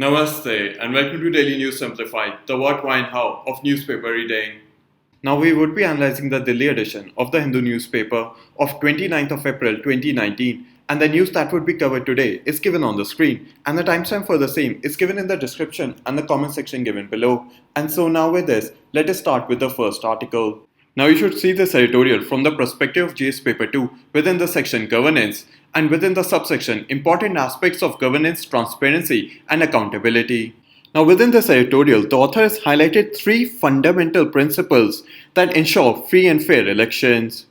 Namaste and welcome to Daily News Simplified, the what, why and how of newspaper reading. Now we would be analyzing the Delhi edition of the Hindu newspaper of 29th of April 2019, and the news that would be covered today is given on the screen, and the timestamp for the same is given in the description and the comment section given below. And so now with this, let us start with the first article. Now you should see this editorial from the perspective of GS Paper 2 within the section Governance and within the subsection Important Aspects of Governance, Transparency and Accountability. Now within this editorial, the author has highlighted three fundamental principles that ensure free and fair elections.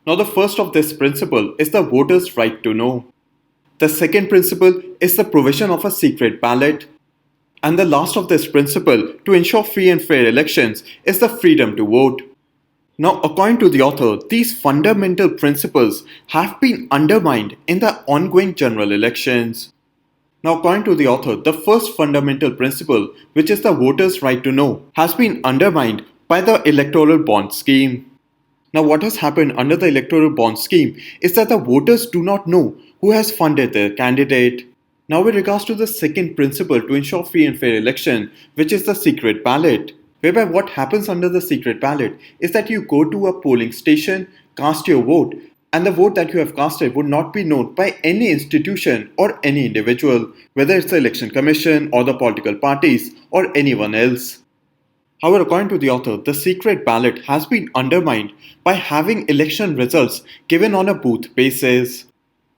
Now the first of this principle is the voter's right to know. The second principle is the provision of a secret ballot. And the last of this principle to ensure free and fair elections is the freedom to vote. Now, according to the author, these fundamental principles have been undermined in the ongoing general elections. Now, according to the author, the first fundamental principle, which is the voter's right to know, has been undermined by the electoral bond scheme. Now, what has happened under the electoral bond scheme is that the voters do not know who has funded their candidate. Now, with regards to the second principle to ensure free and fair election, which is the secret ballot, whereby what happens under the secret ballot is that you go to a polling station, cast your vote, and the vote that you have casted would not be known by any institution or any individual, whether it's the election commission or the political parties or anyone else. However, according to the author, the secret ballot has been undermined by having election results given on a booth basis,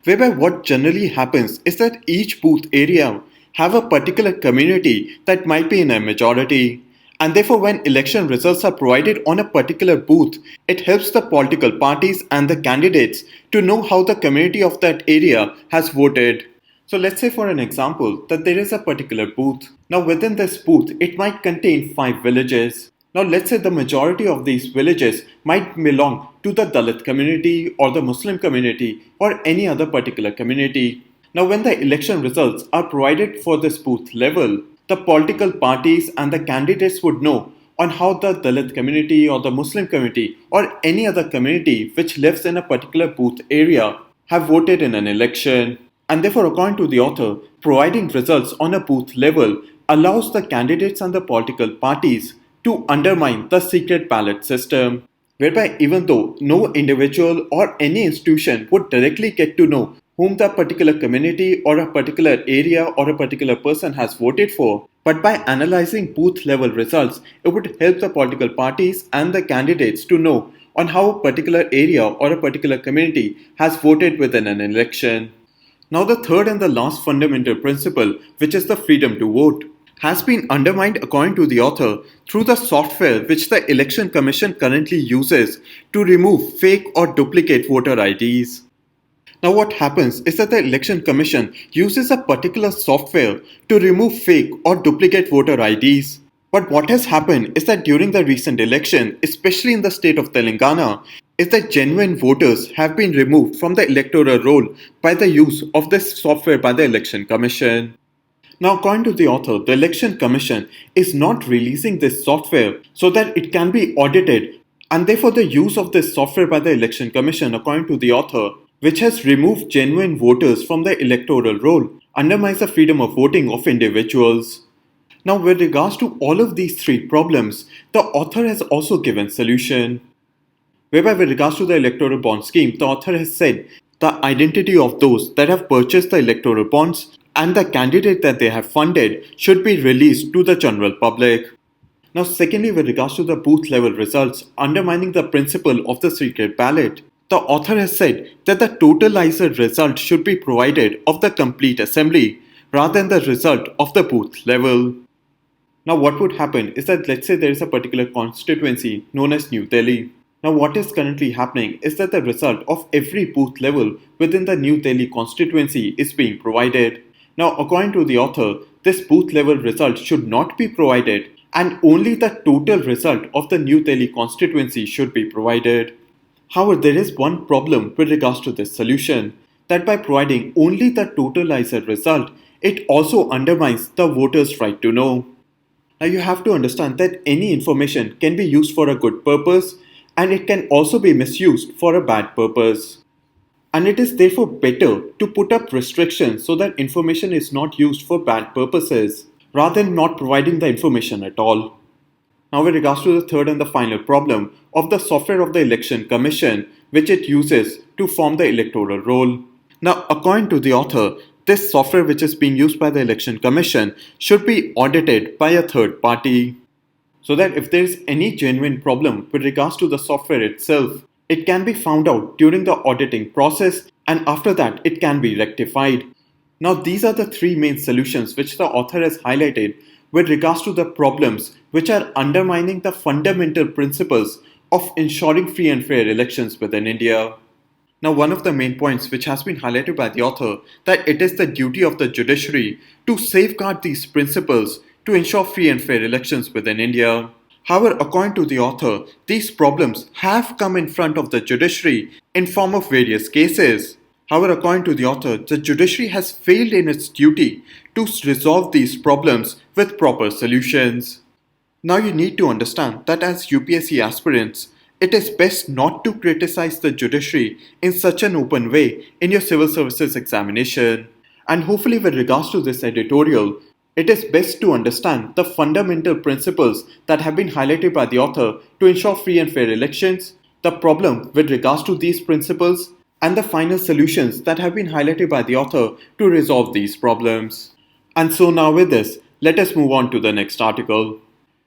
whereby what generally happens is that each booth area have a particular community that might be in a majority. And therefore, when election results are provided on a particular booth, it helps the political parties and the candidates to know how the community of that area has voted. So let's say for an example that there is a particular booth. Now within this booth, it might contain 5 villages. Now let's say the majority of these villages might belong to the Dalit community or the Muslim community or any other particular community. Now when the election results are provided for this booth level, the political parties and the candidates would know on how the Dalit community or the Muslim community or any other community which lives in a particular booth area have voted in an election. And therefore, according to the author, providing results on a booth level allows the candidates and the political parties to undermine the secret ballot system, whereby even though no individual or any institution would directly get to know whom the particular community or a particular area or a particular person has voted for, but by analyzing booth level results, it would help the political parties and the candidates to know on how a particular area or a particular community has voted within an election. Now the third and the last fundamental principle, which is the freedom to vote, has been undermined according to the author through the software which the Election Commission currently uses to remove fake or duplicate voter IDs. Now what happens is that the Election Commission uses a particular software to remove fake or duplicate voter IDs. But what has happened is that during the recent election, especially in the state of Telangana, is that genuine voters have been removed from the electoral roll by the use of this software by the Election Commission. Now according to the author, the Election Commission is not releasing this software so that it can be audited, and therefore the use of this software by the Election Commission, according to the author, which has removed genuine voters from the electoral roll, undermines the freedom of voting of individuals. Now with regards to all of these three problems, the author has also given solution. Whereby with regards to the electoral bond scheme, the author has said the identity of those that have purchased the electoral bonds and the candidate that they have funded should be released to the general public. Now secondly, with regards to the booth level results undermining the principle of the secret ballot, the author has said that the totalizer result should be provided of the complete assembly rather than the result of the booth level. Now what would happen is that let's say there is a particular constituency known as New Delhi. Now what is currently happening is that the result of every booth level within the New Delhi constituency is being provided. Now according to the author, this booth level result should not be provided and only the total result of the New Delhi constituency should be provided. However, there is one problem with regards to this solution, that by providing only the totalizer result, it also undermines the voter's right to know. Now you have to understand that any information can be used for a good purpose and it can also be misused for a bad purpose. and it is therefore better to put up restrictions so that information is not used for bad purposes, rather than not providing the information at all. Now, with regards to the third and the final problem of the software of the Election Commission, which it uses to form the electoral roll. Now, according to the author, this software which is being used by the Election Commission should be audited by a third party, so that if there is any genuine problem with regards to the software itself, it can be found out during the auditing process, and after that it can be rectified. Now, these are the three main solutions which the author has highlighted with regards to the problems which are undermining the fundamental principles of ensuring free and fair elections within India. Now, one of the main points which has been highlighted by the author, that it is the duty of the judiciary to safeguard these principles to ensure free and fair elections within India. However, according to the author, these problems have come in front of the judiciary in form of various cases. However, according to the author, the judiciary has failed in its duty to resolve these problems with proper solutions. Now, you need to understand that as UPSC aspirants, it is best not to criticize the judiciary in such an open way in your civil services examination. And hopefully, with regards to this editorial, it is best to understand the fundamental principles that have been highlighted by the author to ensure free and fair elections, the problem with regards to these principles, and the final solutions that have been highlighted by the author to resolve these problems. And so now with this, let us move on to the next article.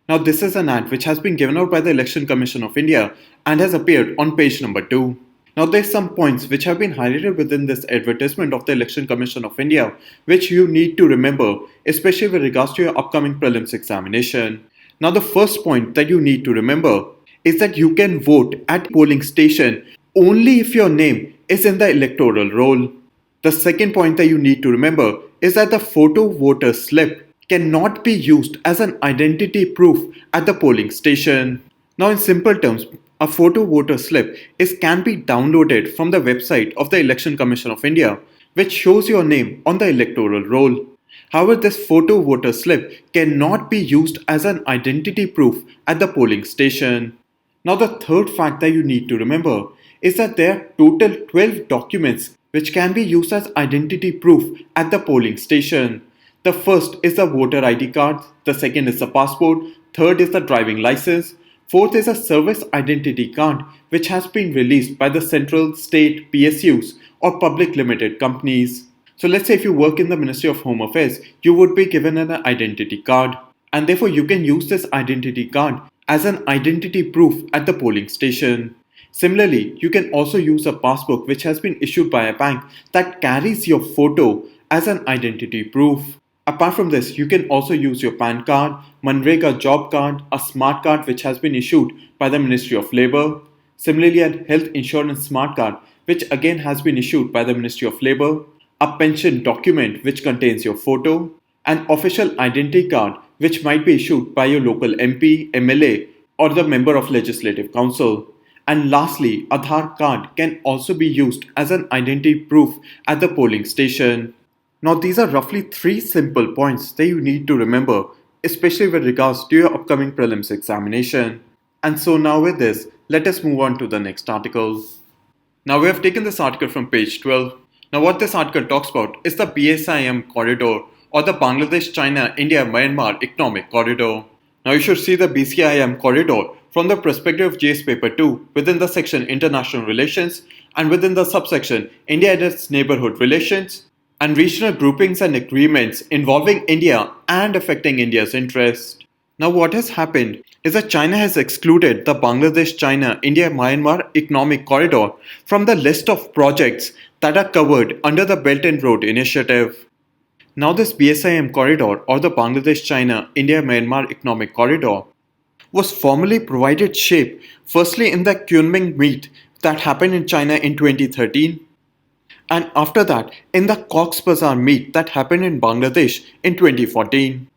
Now, this is an ad which has been given out by the Election Commission of India and has appeared on page number 2. Now, there's some points which have been highlighted within this advertisement of the Election Commission of India which you need to remember, especially with regards to your upcoming prelims examination. Now, the first point that you need to remember is that you can vote at polling station only if your name is in the electoral roll. The second point that you need to remember is that the photo voter slip cannot be used as an identity proof at the polling station. Now, in simple terms, a photo voter slip can be downloaded from the website of the Election Commission of India, which shows your name on the electoral roll. However, this photo voter slip cannot be used as an identity proof at the polling station. Now, the third fact that you need to remember is that there are total 12 documents which can be used as identity proof at the polling station. The first is the voter ID card, the second is the passport, third is the driving license, fourth is a service identity card which has been released by the central, state, PSUs or public limited companies. So let's say if you work in the Ministry of Home Affairs, you would be given an identity card, and therefore you can use this identity card as an identity proof at the polling station. Similarly, you can also use a passbook which has been issued by a bank that carries your photo as an identity proof. Apart from this, you can also use your PAN card, Manrega job card, a smart card which has been issued by the Ministry of Labour. Similarly, a health insurance smart card which again has been issued by the Ministry of Labour, a pension document which contains your photo, an official identity card which might be issued by your local MP, MLA or the member of Legislative Council. And lastly, Aadhaar card can also be used as an identity proof at the polling station. Now, these are roughly 3 simple points that you need to remember, especially with regards to your upcoming prelims examination. And so now with this, let us move on to the next article. Now, we have taken this article from page 12. Now, what this article talks about is the BCIM corridor, or the Bangladesh, China, India, Myanmar Economic Corridor. Now, you should see the BCIM corridor from the perspective of GS paper 2 within the section International Relations and within the subsection India and its Neighborhood Relations, and regional groupings and agreements involving India and affecting India's interest. Now, what has happened is that China has excluded the Bangladesh, China, India, Myanmar Economic Corridor from the list of projects that are covered under the Belt and Road Initiative. Now, this BCIM corridor, or the Bangladesh, China, India, Myanmar Economic Corridor, was formally provided shape firstly in the Kunming meet that happened in China in 2013, and after that in the Cox's Bazar meet that happened in Bangladesh in 2014.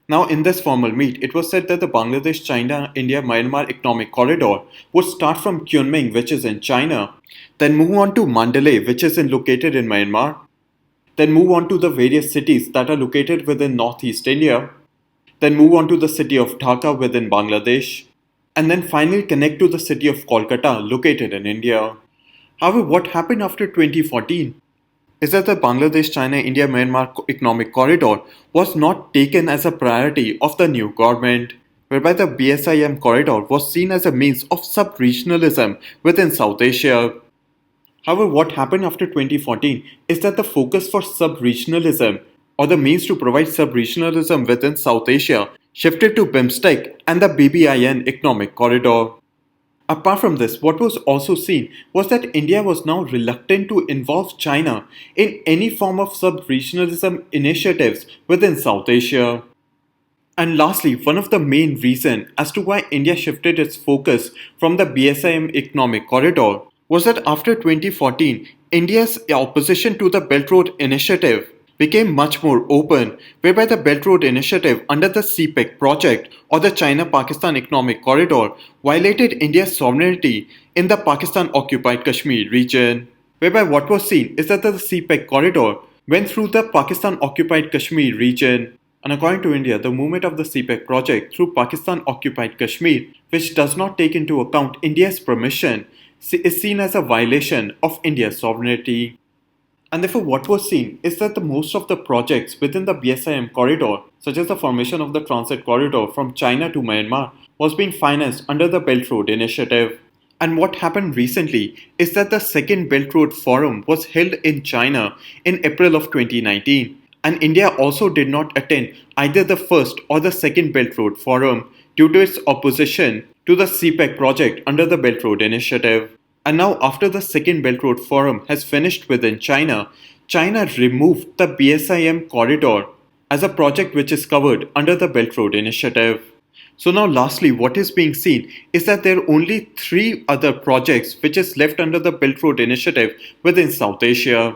Now, in this formal meet, it was said that the Bangladesh, China, India, Myanmar Economic Corridor would start from Kunming, which is in China, then move on to Mandalay, which is located in Myanmar, then move on to the various cities that are located within Northeast India, then move on to the city of Dhaka within Bangladesh, and then finally connect to the city of Kolkata located in India. However, what happened after 2014 is that the Bangladesh-China-India-Myanmar economic corridor was not taken as a priority of the new government, whereby the BCIM corridor was seen as a means of sub-regionalism within South Asia. However, what happened after 2014 is that the focus for sub-regionalism or the means to provide sub-regionalism within South Asia shifted to BIMSTEC and the BBIN economic corridor. Apart from this, what was also seen was that India was now reluctant to involve China in any form of sub-regionalism initiatives within South Asia. And lastly, one of the main reasons as to why India shifted its focus from the BSIM economic corridor was that after 2014, India's opposition to the Belt Road Initiative became much more open, whereby the Belt Road Initiative under the CPEC project or the China-Pakistan Economic Corridor violated India's sovereignty in the Pakistan-occupied Kashmir region. Whereby what was seen is that the CPEC corridor went through the Pakistan-occupied Kashmir region. And according to India, the movement of the CPEC project through Pakistan-occupied Kashmir, which does not take into account India's permission, is seen as a violation of India's sovereignty. And therefore, what was seen is that the most of the projects within the BSIM corridor, such as the formation of the transit corridor from China to Myanmar, was being financed under the Belt Road Initiative. And what happened recently is that the second Belt Road Forum was held in China in April of 2019. And India also did not attend either the first or the second Belt Road Forum due to its opposition to the CPEC project under the Belt Road Initiative. And now after the second Belt Road Forum has finished within China, China removed the BSIM corridor as a project which is covered under the Belt Road Initiative. So now lastly, what is being seen is that there are only 3 other projects which is left under the Belt Road Initiative within South Asia.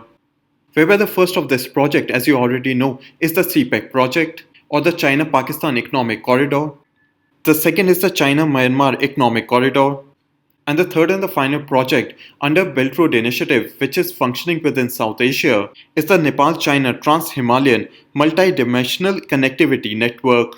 Whereby the first of this project, as you already know, is the CPEC project or the China-Pakistan Economic Corridor. The second is the China-Myanmar Economic Corridor. And the third and the final project under Belt Road Initiative, which is functioning within South Asia, is the Nepal-China Trans-Himalayan Multi-Dimensional Connectivity Network.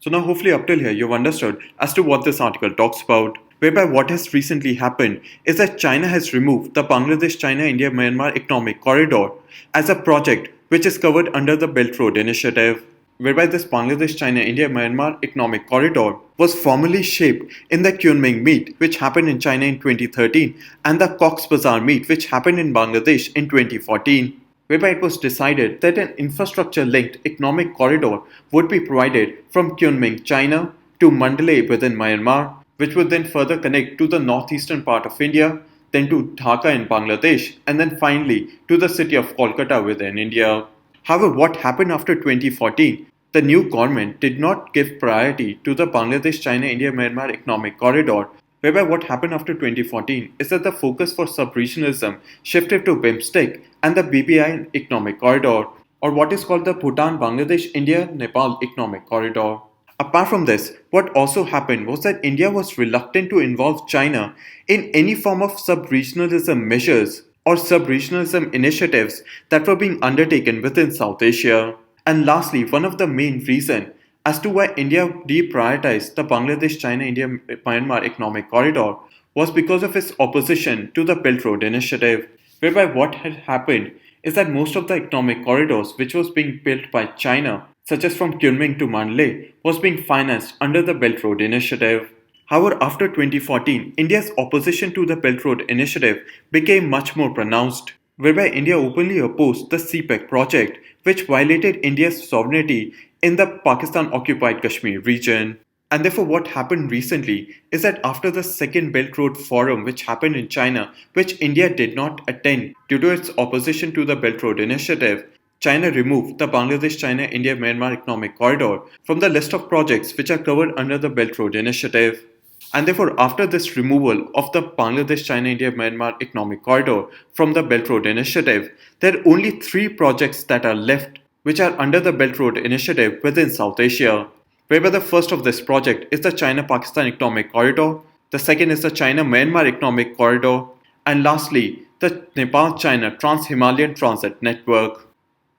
So now hopefully up till here you've understood as to what this article talks about. Whereby what has recently happened is that China has removed the Bangladesh-China-India-Myanmar Economic Corridor as a project which is covered under the Belt Road Initiative. Whereby this Bangladesh-China-India-Myanmar Economic Corridor was formally shaped in the Kunming meet which happened in China in 2013 and the Cox's Bazar meet which happened in Bangladesh in 2014. Whereby it was decided that an infrastructure-linked economic corridor would be provided from Kunming, China to Mandalay within Myanmar, which would then further connect to the northeastern part of India, then to Dhaka in Bangladesh, and then finally to the city of Kolkata within India. However, what happened after 2014? The new government did not give priority to the Bangladesh-China-India-Myanmar economic corridor, whereby what happened after 2014 is that the focus for sub-regionalism shifted to BIMSTEC and the BBI economic corridor, or what is called the Bhutan-Bangladesh-India-Nepal economic corridor. Apart from this, what also happened was that India was reluctant to involve China in any form of sub-regionalism measures or sub-regionalism initiatives that were being undertaken within South Asia. And lastly, one of the main reasons as to why India deprioritized the Bangladesh-China-India-Myanmar economic corridor was because of its opposition to the Belt Road Initiative, whereby what had happened is that most of the economic corridors which was being built by China, such as from Kunming to Mandalay, was being financed under the Belt Road Initiative. However, after 2014, India's opposition to the Belt Road Initiative became much more pronounced, whereby India openly opposed the CPEC project, which violated India's sovereignty in the Pakistan-occupied Kashmir region. And therefore, what happened recently is that after the second Belt Road Forum, which happened in China, which India did not attend due to its opposition to the Belt Road Initiative, China removed the Bangladesh-China-India-Myanmar economic corridor from the list of projects which are covered under the Belt Road Initiative. And therefore, after this removal of the Bangladesh-China-India-Myanmar economic corridor from the Belt Road Initiative, there are only 3 projects that are left which are under the Belt Road Initiative within South Asia, whereby the first of this project is the China-Pakistan Economic Corridor, the second is the China-Myanmar Economic Corridor, and lastly, the Nepal-China Trans-Himalayan Transit Network.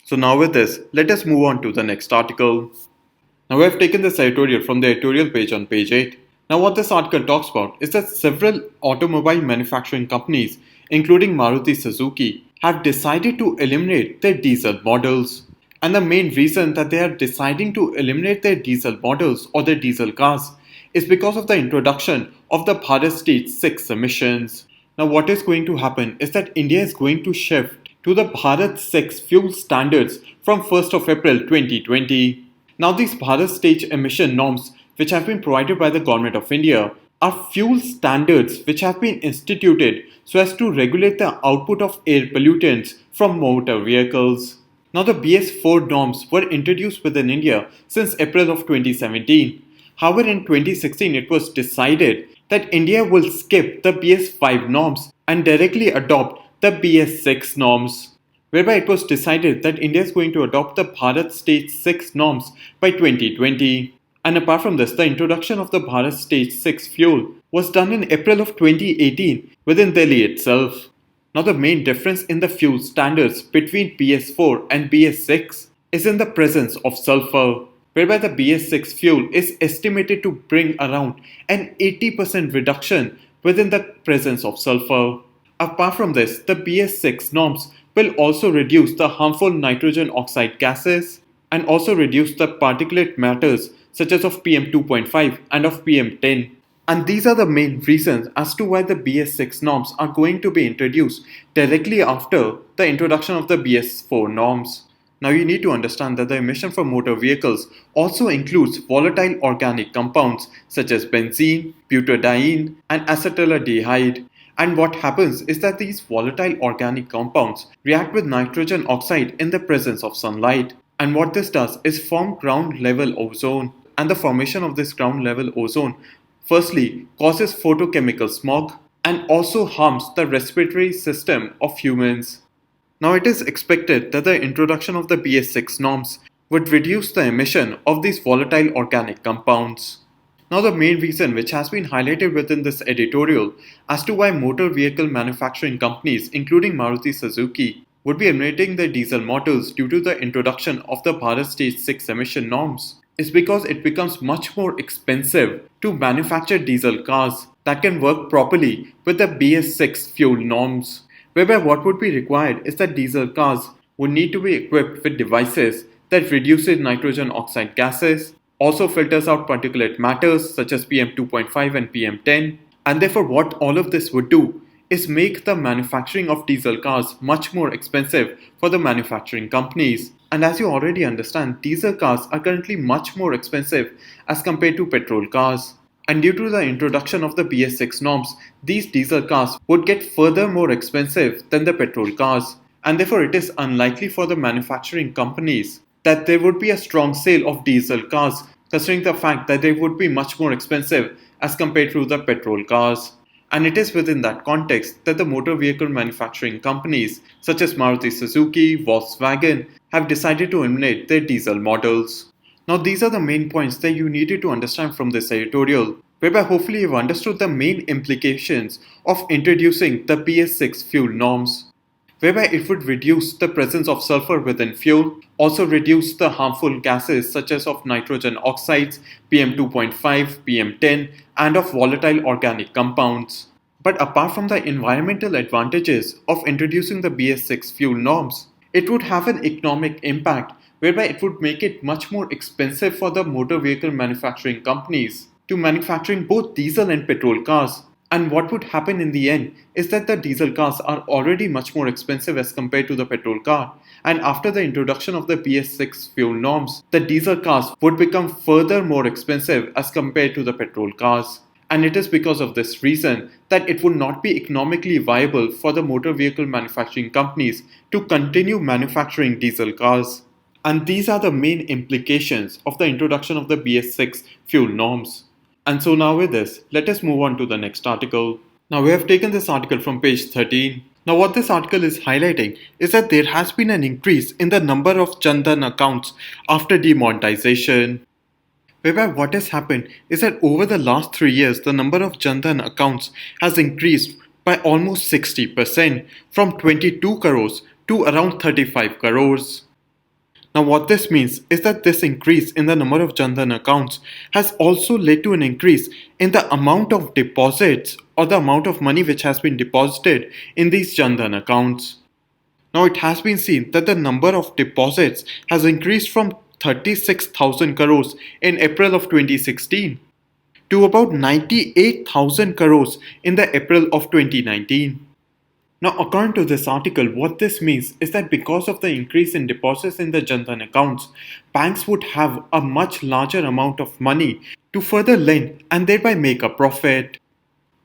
So now with this, let us move on to the next article. Now we have taken this editorial from the editorial page on page 8. Now what this article talks about is that several automobile manufacturing companies including Maruti Suzuki, have decided to eliminate their diesel models. And the main reason that they are deciding to eliminate their diesel models or their diesel cars is because of the introduction of the Bharat Stage 6 emissions. Now, what is going to happen is that India is going to shift to the Bharat 6 fuel standards from 1st of April 2020. Now, these Bharat Stage emission norms, which have been provided by the Government of India, are fuel standards which have been instituted so as to regulate the output of air pollutants from motor vehicles. Now, the BS4 norms were introduced within India since April of 2017. However, in 2016, it was decided that India will skip the BS5 norms and directly adopt the BS6 norms, whereby it was decided that India is going to adopt the Bharat Stage 6 norms by 2020. And apart from this, the introduction of the Bharat Stage 6 fuel was done in April of 2018 within Delhi itself. Now, the main difference in the fuel standards between BS4 and BS6 is in the presence of sulfur, whereby the BS6 fuel is estimated to bring around an 80% reduction within the presence of sulfur. Apart from this, the BS6 norms will also reduce the harmful nitrogen oxide gases and also reduce the particulate matters such as of PM 2.5 and of PM 10. And these are the main reasons as to why the BS6 norms are going to be introduced directly after the introduction of the BS4 norms. Now, you need to understand that the emission from motor vehicles also includes volatile organic compounds such as benzene, butadiene, and acetaldehyde. And what happens is that these volatile organic compounds react with nitrogen oxide in the presence of sunlight. And what this does is form ground level ozone. And the formation of this ground level ozone firstly causes photochemical smog and also harms the respiratory system of humans. Now, it is expected that the introduction of the BS6 norms would reduce the emission of these volatile organic compounds. Now, the main reason which has been highlighted within this editorial as to why motor vehicle manufacturing companies including Maruti Suzuki would be eliminating their diesel models due to the introduction of the Bharat Stage 6 emission norms is because it becomes much more expensive to manufacture diesel cars that can work properly with the BS6 fuel norms, whereby what would be required is that diesel cars would need to be equipped with devices that reduces nitrogen oxide gases, also filters out particulate matters such as PM 2.5 and PM 10, and therefore what all of this would do is make the manufacturing of diesel cars much more expensive for the manufacturing companies. And as you already understand, diesel cars are currently much more expensive as compared to petrol cars. And due to the introduction of the BS6 norms, these diesel cars would get further more expensive than the petrol cars. And therefore it is unlikely for the manufacturing companies that there would be a strong sale of diesel cars, considering the fact that they would be much more expensive as compared to the petrol cars. And it is within that context that the motor vehicle manufacturing companies such as Maruti Suzuki, Volkswagen have decided to eliminate their diesel models. Now, these are the main points that you needed to understand from this editorial, whereby hopefully you've understood the main implications of introducing the BS6 fuel norms, whereby it would reduce the presence of sulfur within fuel, also reduce the harmful gases such as of nitrogen oxides, PM 2.5, PM 10, and of volatile organic compounds. But apart from the environmental advantages of introducing the BS6 fuel norms, it would have an economic impact whereby it would make it much more expensive for the motor vehicle manufacturing companies to manufacturing both diesel and petrol cars. And what would happen in the end is that the diesel cars are already much more expensive as compared to the petrol car. And after the introduction of the BS6 fuel norms, the diesel cars would become further more expensive as compared to the petrol cars. And it is because of this reason that it would not be economically viable for the motor vehicle manufacturing companies to continue manufacturing diesel cars. And these are the main implications of the introduction of the BS6 fuel norms. And so now with this, let us move on to the next article. Now we have taken this article from page 13. Now what this article is highlighting is that there has been an increase in the number of Dhan accounts after demonetization. Whereby what has happened is that over the last 3 years, the number of Dhan accounts has increased by almost 60% from 22 crores to around 35 crores. Now what this means is that this increase in the number of Jan Dhan accounts has also led to an increase in the amount of deposits or the amount of money which has been deposited in these Jan Dhan accounts. Now it has been seen that the number of deposits has increased from 36,000 crores in April of 2016 to about 98,000 crores in the April of 2019. Now, according to this article, what this means is that because of the increase in deposits in the Jan Dhan accounts, banks would have a much larger amount of money to further lend and thereby make a profit.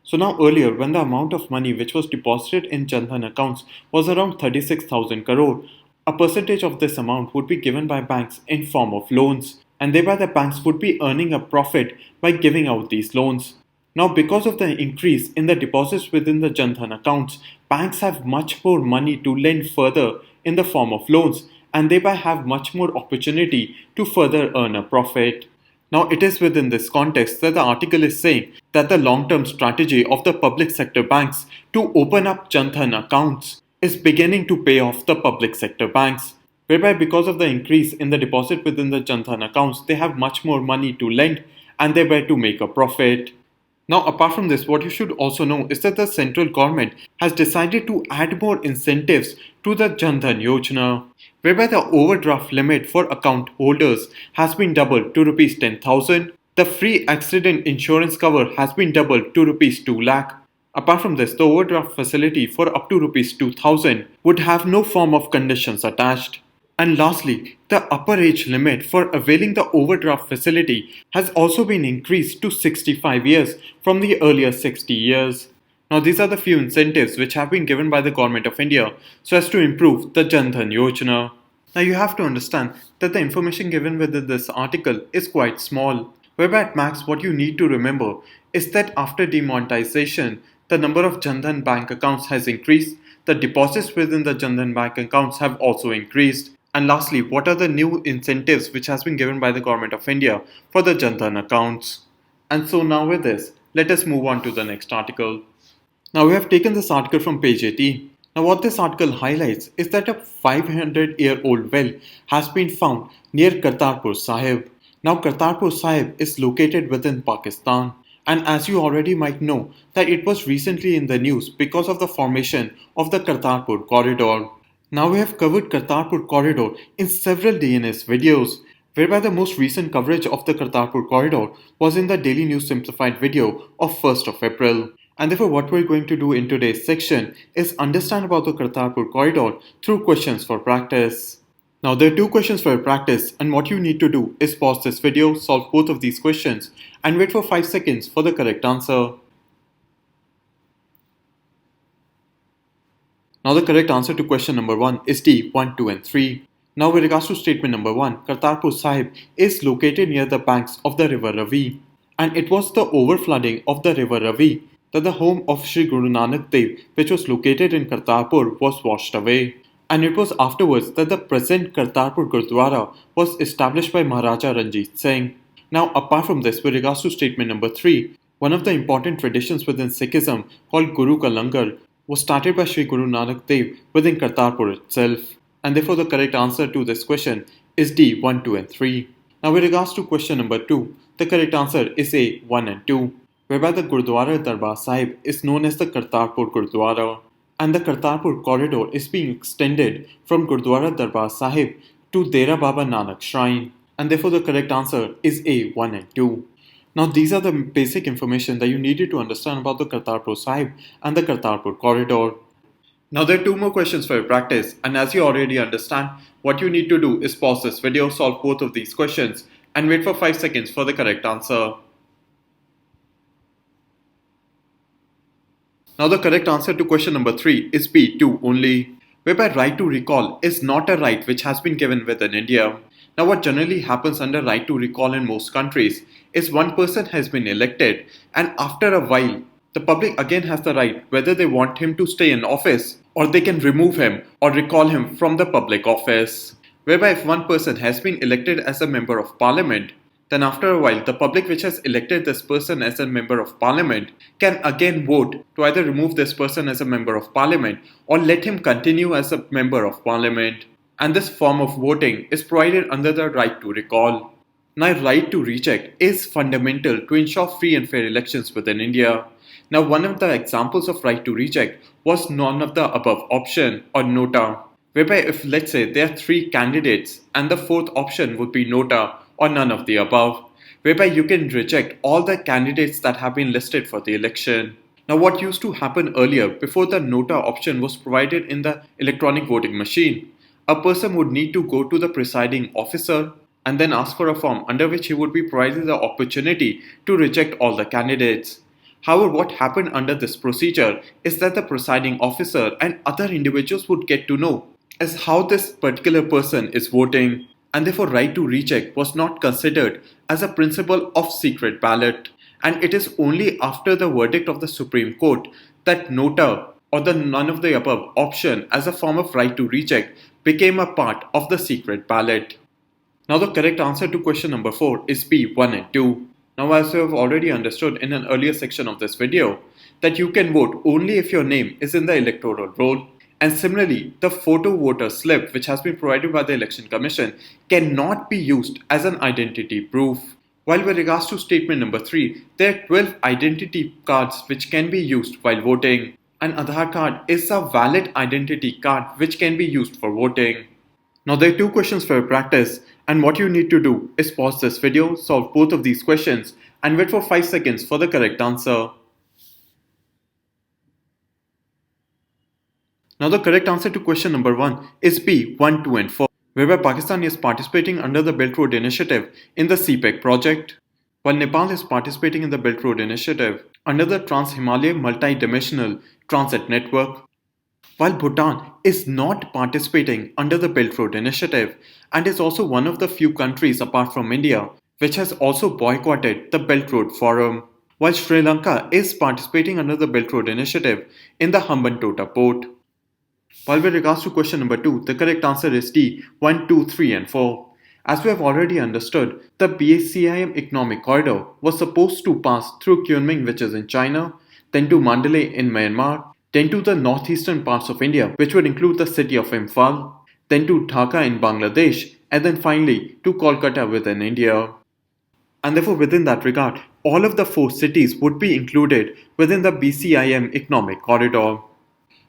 So now earlier, when the amount of money which was deposited in Jan Dhan accounts was around 36,000 crore, a percentage of this amount would be given by banks in form of loans, and thereby the banks would be earning a profit by giving out these loans. Now, because of the increase in the deposits within the Jan Dhan accounts, banks have much more money to lend further in the form of loans and thereby have much more opportunity to further earn a profit. Now, it is within this context that the article is saying that the long-term strategy of the public sector banks to open up Jan Dhan accounts is beginning to pay off the public sector banks, whereby because of the increase in the deposit within the Jan Dhan accounts, they have much more money to lend and thereby to make a profit. Now, apart from this, what you should also know is that the central government has decided to add more incentives to the Jan Dhan Yojana, whereby the overdraft limit for account holders has been doubled to Rs 10,000. The free accident insurance cover has been doubled to Rs 2 lakh. Apart from this, the overdraft facility for up to Rs 2,000 would have no form of conditions attached. And lastly, the upper age limit for availing the overdraft facility has also been increased to 65 years from the earlier 60 years. Now these are the few incentives which have been given by the Government of India so as to improve the Jan Dhan Yojana. Now you have to understand that the information given within this article is quite small, whereby at max what you need to remember is that after demonetization, the number of Jan Dhan bank accounts has increased, the deposits within the Jan Dhan bank accounts have also increased. And lastly, what are the new incentives which has been given by the Government of India for the Jan Dhan accounts? And so now with this, let us move on to the next article. Now we have taken this article from page 18. Now what this article highlights is that a 500-year-old well has been found near Kartarpur Sahib. Now Kartarpur Sahib is located within Pakistan. And as you already might know that it was recently in the news because of the formation of the Kartarpur Corridor. Now we have covered Kartarpur Corridor in several DNS videos, whereby the most recent coverage of the Kartarpur Corridor was in the Daily News Simplified video of 1st of April. And therefore what we're going to do in today's section is understand about the Kartarpur Corridor through questions for practice. Now there are two questions for practice, and what you need to do is pause this video, solve both of these questions and wait for 5 seconds for the correct answer. Now the correct answer to question number 1 is D, 1, 2 and 3. Now with regards to statement number 1, Kartarpur Sahib is located near the banks of the river Ravi, and it was the overflooding of the river Ravi that the home of Sri Guru Nanak Dev, which was located in Kartarpur, was washed away. And it was afterwards that the present Kartarpur Gurdwara was established by Maharaja Ranjit Singh. Now apart from this, with regards to statement number 3, one of the important traditions within Sikhism called Guru Ka Langar was started by Sri Guru Nanak Dev within Kartarpur itself. And therefore the correct answer to this question is D, 1, 2 and 3. Now with regards to question number 2, the correct answer is A, 1 and 2, whereby the Gurdwara Darbar Sahib is known as the Kartarpur Gurdwara, and the Kartarpur Corridor is being extended from Gurdwara Darbar Sahib to Dera Baba Nanak Shrine, and therefore the correct answer is A, 1 and 2. Now these are the basic information that you needed to understand about the Kartarpur Sahib and the Kartarpur Corridor. Now there are two more questions for your practice, and as you already understand, what you need to do is pause this video, solve both of these questions and wait for 5 seconds for the correct answer. Now the correct answer to question number 3 is B, 2 only, whereby right to recall is not a right which has been given within India. Now what generally happens under right to recall in most countries is one person has been elected, and after a while the public again has the right whether they want him to stay in office or they can remove him or recall him from the public office. Whereby if one person has been elected as a member of parliament, then after a while the public which has elected this person as a member of parliament can again vote to either remove this person as a member of parliament or let him continue as a member of parliament. and this form of voting is provided under the right to recall. Now, right to reject is fundamental to ensure free and fair elections within India. Now, one of the examples of right to reject was none of the above option or nota, whereby if let's say there are three candidates and the fourth option would be nota or none of the above, whereby you can reject all the candidates that have been listed for the election. Now, what used to happen earlier before the nota option was provided in the electronic voting machine, a person would need to go to the presiding officer and then ask for a form under which he would be provided the opportunity to reject all the candidates. However, what happened under this procedure is that the presiding officer and other individuals would get to know as how this particular person is voting, and therefore right to reject was not considered as a principle of secret ballot. And it is only after the verdict of the Supreme Court that nota or the none of the above option as a form of right to reject became a part of the secret ballot. Now the correct answer to question number 4 is B, 1 and 2. Now, as you have already understood in an earlier section of this video, that you can vote only if your name is in the electoral roll. And similarly, the photo voter slip which has been provided by the Election Commission cannot be used as an identity proof. While with regards to statement number 3, there are 12 identity cards which can be used while voting. An Aadhaar card is a valid identity card which can be used for voting. Now there are 2 questions for your practice, and what you need to do is pause this video, solve both of these questions and wait for 5 seconds for the correct answer. Now the correct answer to question number 1 is B, 1, 2 and 4, whereby Pakistan is participating under the Belt Road Initiative in the CPEC project, while Nepal is participating in the Belt Road Initiative under the Trans-Himalayan Multi-Dimensional Transit Network, while Bhutan is not participating under the Belt Road Initiative and is also one of the few countries apart from India which has also boycotted the Belt Road Forum, while Sri Lanka is participating under the Belt Road Initiative in the Hambantota port. While with regards to question number 2, the correct answer is D, 1, 2, 3 and 4. As we have already understood, the BCIM economic corridor was supposed to pass through Kunming, which is in China, then to Mandalay in Myanmar, then to the northeastern parts of India, which would include the city of Imphal, then to Dhaka in Bangladesh, and then finally to Kolkata within India. And therefore within that regard, all of the 4 cities would be included within the BCIM economic corridor.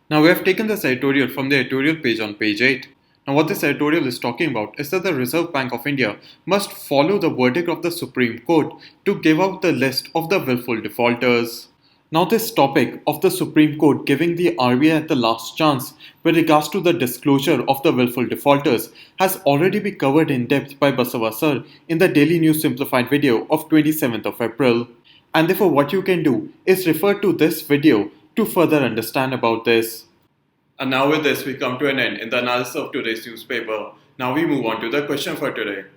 Now we have taken this editorial from the editorial page on page 8. Now what this editorial is talking about is that the Reserve Bank of India must follow the verdict of the Supreme Court to give out the list of the willful defaulters. Now this topic of the Supreme Court giving the RBI the last chance with regards to the disclosure of the willful defaulters has already been covered in depth by Basava sir in the Daily News Simplified video of 27th of April. And therefore what you can do is refer to this video to further understand about this. And now with this we come to an end in the analysis of today's newspaper. Now we move on to the question for today.